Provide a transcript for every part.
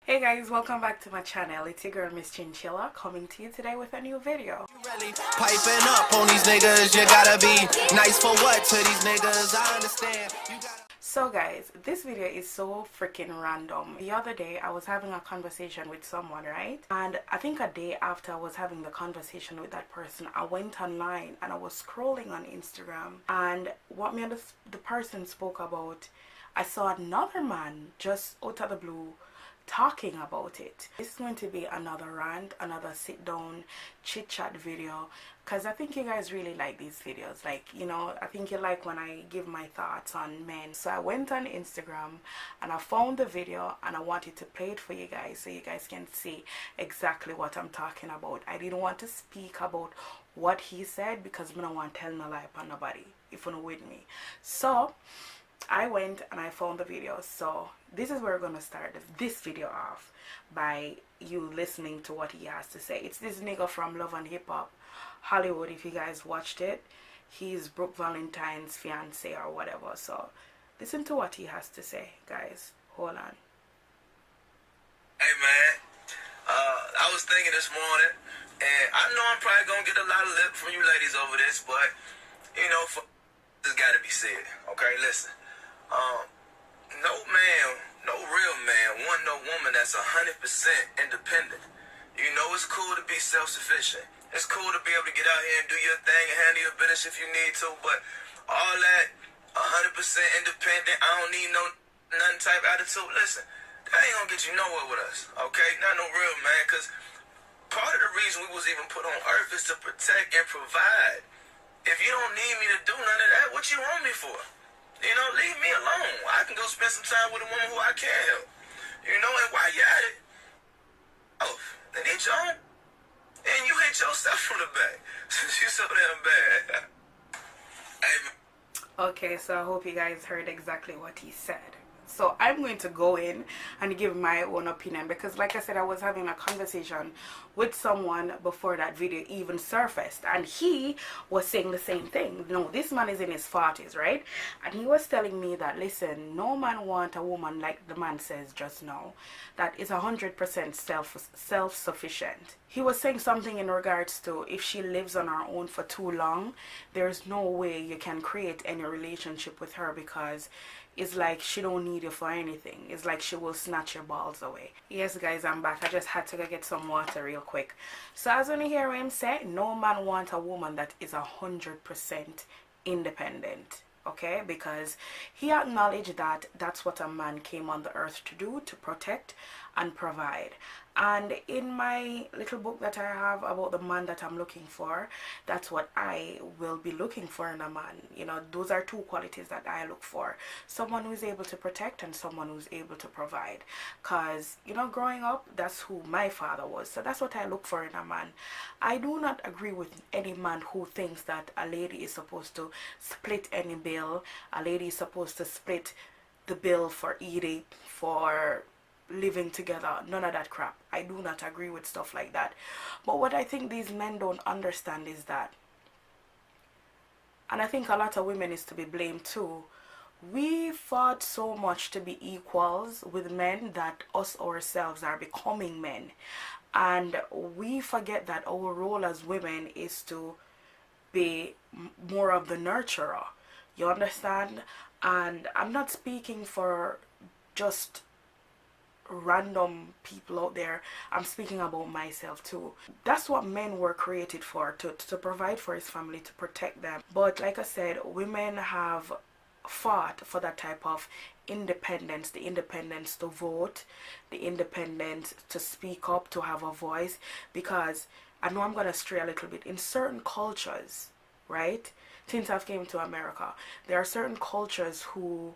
Hey guys, welcome back to my channel. It's your girl Miss Chinchilla coming to you today with a new video. Really piping up on these niggas, you gotta be nice for what to these niggas, I understand. So guys, this video is so freaking random. The other day I was having a conversation with someone, right? And I think a day after I was having the conversation with that person, I went online and I was scrolling on Instagram, and what me and the person spoke about, I saw another man just out of the blue talking about it. This is going to be another rant, another sit down chit chat video, because I think you guys really like these videos. Like, you know, I think you like when I give my thoughts on men. So I went on Instagram and I found the video and I wanted to play it for you guys so you guys can see exactly what I'm talking about. I didn't want to speak about what he said because I don't want to tell no lie upon nobody, if you're not with me. So I went and I found the video. So this is where we're gonna start this video off, by you listening to what he has to say. It's this nigga from Love and Hip Hop Hollywood. If you guys watched it, he's Brooke Valentine's fiance or whatever. So listen to what he has to say, guys. Hold on. Hey man, I was thinking this morning, and I know I'm probably gonna get a lot of lip from you ladies over this, but you know, this gotta be said. Okay, listen. No man, no real man want no woman that's 100% independent. You know, it's cool to be self-sufficient. It's cool to be able to get out here and do your thing and handle your business if you need to, but all that 100% independent, I don't need no nothing type attitude. Listen, that ain't gonna get you nowhere with us, okay? Not no real man, because part of the reason we was even put on earth is to protect and provide. If you don't need me to do none of that, what you want me for? You know, leave me alone. I can go spend some time with a woman who I can help. You know, and while you're at it, oh, then hit your own. And you hit yourself from the back. Since you so damn bad. Hey, man. Okay, so I hope you guys heard exactly what he said. So I'm going to go in and give my own opinion, because like I said, I was having a conversation with someone before that video even surfaced, and he was saying the same thing. No, this man is in his 40s, right? And he was telling me that, listen, no man want a woman like the man says just now, that is 100% self-sufficient. He was saying something in regards to, if she lives on her own for too long, there's no way you can create any relationship with her, because it's like she don't need you for anything. It's like she will snatch your balls away. Yes guys, I'm back. I just had to go get some water real quick. So as when you hear him say, no man want a woman that is 100% independent. Okay, because he acknowledged that that's what a man came on the earth to do, to protect and provide. And in my little book that I have about the man that I'm looking for, that's what I will be looking for in a man. You know, those are two qualities that I look for: someone who's able to protect and someone who's able to provide. Because, you know, growing up, that's who my father was. So that's what I look for in a man. I do not agree with any man who thinks that a lady is supposed to split any bill. A lady is supposed to split the bill for eating, for living together. None of that crap. I do not agree with stuff like that. But what I think these men don't understand is that, and I think a lot of women is to be blamed too, we fought so much to be equals with men that us ourselves are becoming men, and we forget that our role as women is to be more of the nurturer. You understand? And I'm not speaking for just random people out there. I'm speaking about myself too. That's what men were created for, to provide for his family, to protect them. But like I said, women have fought for that type of independence, the independence to vote, the independence to speak up, to have a voice. Because I know I'm gonna stray a little bit, in certain cultures, right, since I've came to America, there are certain cultures who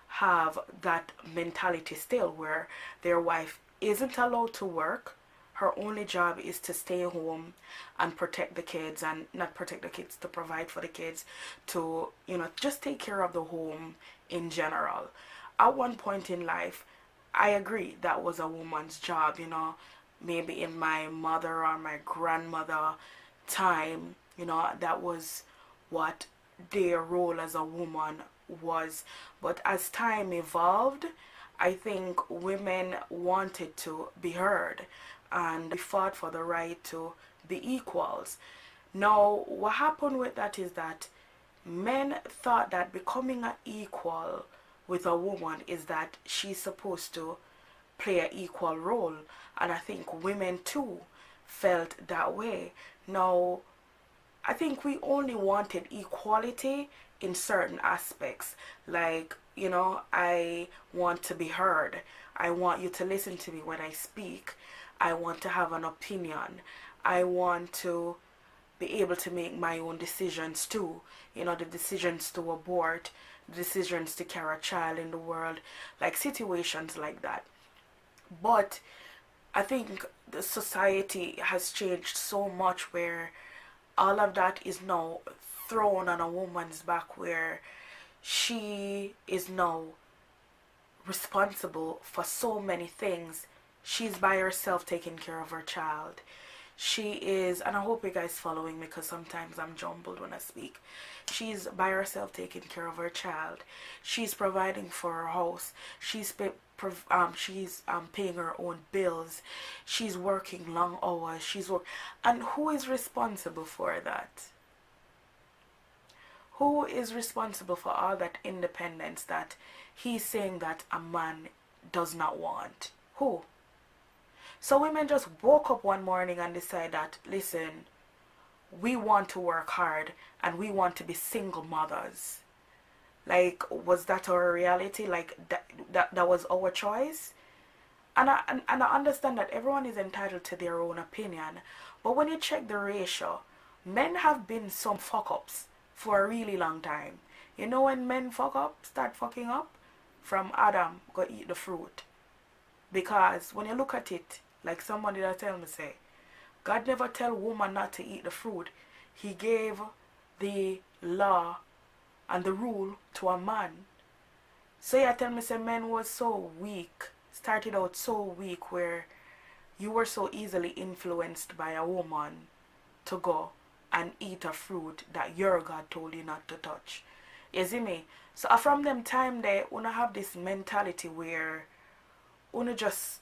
have that mentality still, where their wife isn't allowed to work. Her only job is to stay home and protect the kids, and not protect the kids, to provide for the kids, to, you know, just take care of the home in general. At one point in life, I agree that was a woman's job, you know, maybe in my mother or my grandmother time, you know, that was what their role as a woman was. But as time evolved I think women wanted to be heard and we fought for the right to be equals. Now, what happened with that is that men thought that becoming an equal with a woman is that she's supposed to play an equal role. And I think women too felt that way. Now, I think we only wanted equality in certain aspects. Like, you know, I want to be heard. I want you to listen to me when I speak. I want to have an opinion. I want to be able to make my own decisions too. You know, the decisions to abort, the decisions to carry a child in the world, like situations like that. But I think the society has changed so much where all of that is now thrown on a woman's back, where she is now responsible for so many things. She's by herself taking care of her child. She is, and I hope you guys following me because sometimes I'm jumbled when I speak. She's by herself taking care of her child. She's providing for her house. She's paying her own bills. She's working long hours. And who is responsible for that? Who is responsible for all that independence that he's saying that a man does not want? Who? So women just woke up one morning and decide that, listen, we want to work hard and we want to be single mothers. Like, was that our reality? Like, that was our choice? And I understand that everyone is entitled to their own opinion. But when you check the ratio, men have been some fuck-ups for a really long time. You know when men start fucking up? From Adam, go eat the fruit. Because when you look at it, like somebody that tell me say, God never tell woman not to eat the fruit. He gave the law and the rule to a man. So you tell me say men was so weak, started out so weak where you were so easily influenced by a woman to go and eat a fruit that your God told you not to touch. You see me? So from them time there, una have this mentality where una just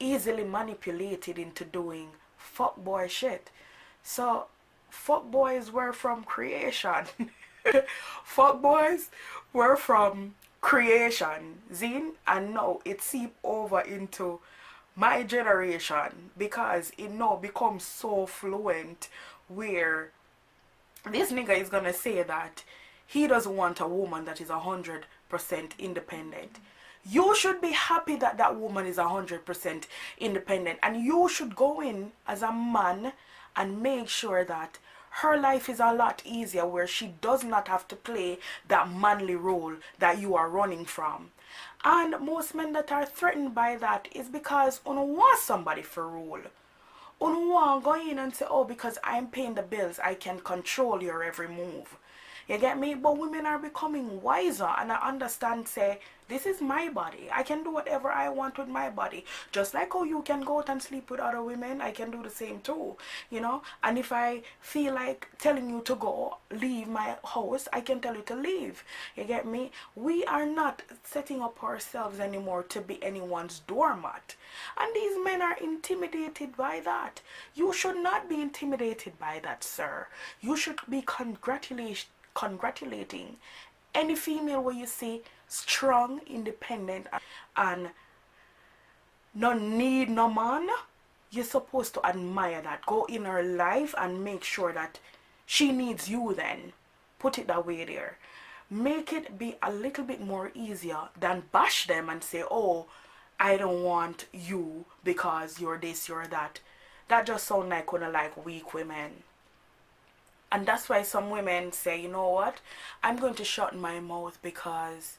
easily manipulated into doing fuckboy shit. So fuckboys were from creation. Fuckboys were from creation, Zine, and now it seeped over into my generation because it now becomes so fluent where this nigga is gonna say that he doesn't want a woman that is 100% independent. You should be happy that that woman is 100% independent, and you should go in as a man and make sure that her life is a lot easier where she does not have to play that manly role that you are running from. And most men that are threatened by that is because you want somebody for rule. You want to go in and say, oh, because I'm paying the bills, I can control your every move. You get me? But women are becoming wiser and I understand, say, this is my body. I can do whatever I want with my body. Just like how you can go out and sleep with other women, I can do the same too. You know? And if I feel like telling you to go, leave my house, I can tell you to leave. You get me? We are not setting up ourselves anymore to be anyone's doormat. And these men are intimidated by that. You should not be intimidated by that, sir. You should be congratulating any female where you see strong, independent, and no need no man. You're supposed to admire that. Go in her life and make sure that she needs you then. Put it that way there. Make it be a little bit more easier than bash them and say, oh, I don't want you because you're this, you're that. That just sounds like kind of like weak women. And that's why some women say, you know what, I'm going to shut my mouth because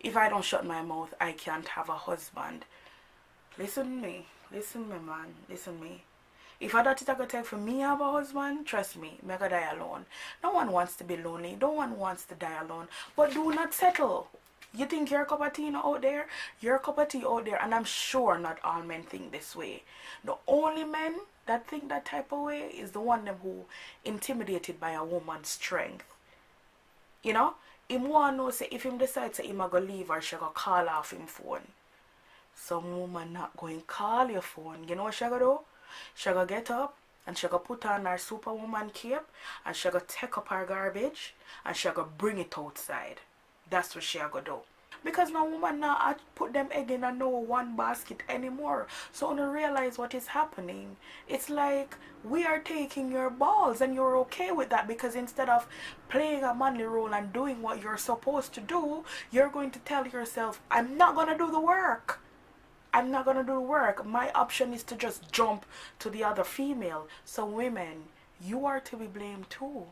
if I don't shut my mouth, I can't have a husband. Listen to me, man, listen to me. If I don't take a take for me have a husband, trust me, I'm gonna die alone. No one wants to be lonely, no one wants to die alone, but do not settle. You think you're a cup of tea out there? You're a cup of tea out there, and I'm sure not all men think this way. The only men that think that type of way is the one them who intimidated by a woman's strength. You know, him want know say if him decide to him a go leave her, she go call off him phone. Some woman not going call your phone. You know what she go do? She go get up and she go put on her superwoman cape and she go take up her garbage and she go bring it outside. That's what she go do. Because no woman now put them egg in a no one basket anymore. So when you realize what is happening, it's like we are taking your balls and you're okay with that, because instead of playing a manly role and doing what you're supposed to do, you're going to tell yourself, I'm not going to do the work. I'm not going to do the work. My option is to just jump to the other female. So women, you are to be blamed too.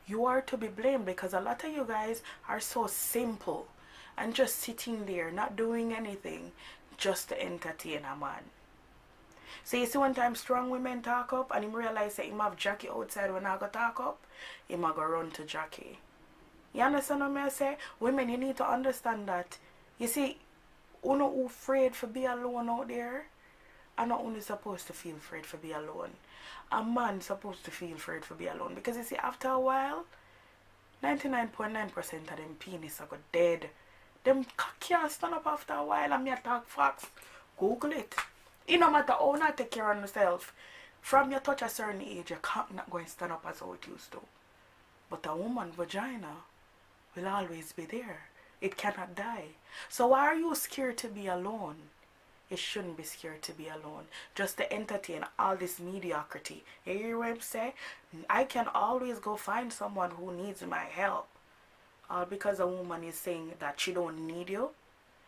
You are to be blamed because a lot of you guys are so simple and just sitting there not doing anything just to entertain a man. So you see, one time strong women talk up and him realize that him have Jackie outside when I go talk up, him a go run to Jackie. You understand what I say? Women, you need to understand that. You see, you know who afraid for be alone out there? I'm not only supposed to feel afraid for be alone. A man supposed to feel afraid for be alone. Because you see, after a while, 99.9% of them penis are go dead. Them can't stand up after a while and me talk facts. Google it. It no matter how not take care of yourself. From you touch a certain age, you can't not go and stand up as how it used to. But a woman's vagina will always be there. It cannot die. So why are you scared to be alone? You shouldn't be scared to be alone. Just to entertain all this mediocrity. You hear what I'm saying? I can always go find someone who needs my help. All because a woman is saying that she don't need you.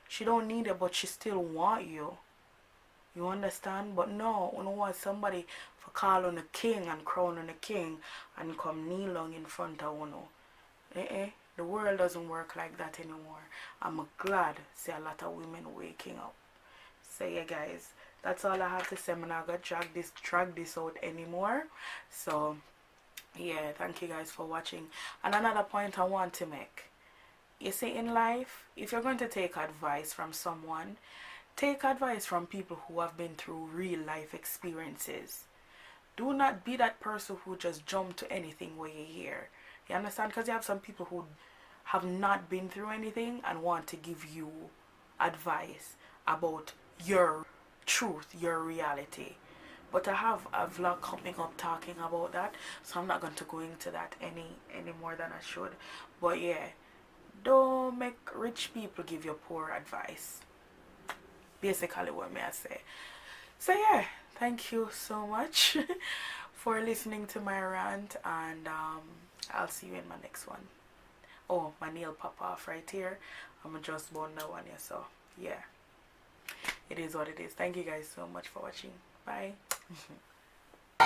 She don't need you, but she still want you. You understand? But no, you don't want somebody for call on a king and crown on a king and come kneel down in front of you. The world doesn't work like that anymore. I'm glad to see a lot of women waking up. So yeah guys, that's all I have to say. I'm not gonna drag this out anymore. So yeah, thank you guys for watching. And another point I want to make. You see, in life, if you're going to take advice from someone, take advice from people who have been through real life experiences. Do not be that person who just jump to anything where you hear. You understand? Because you have some people who have not been through anything and want to give you advice about your truth, your reality. But I have a vlog coming up talking about that, so I'm not going to go into that any more than I should. But yeah, don't make rich people give you poor advice. Basically what may I say. So yeah, thank you so much for listening to my rant, and I'll see you in my next one. Oh, my nail pop off right here. I'm just born that one here, so yeah, it is what it is. Thank you guys so much for watching. Bye.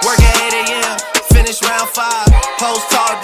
Work at 8 a.m., finish round 5, post talk.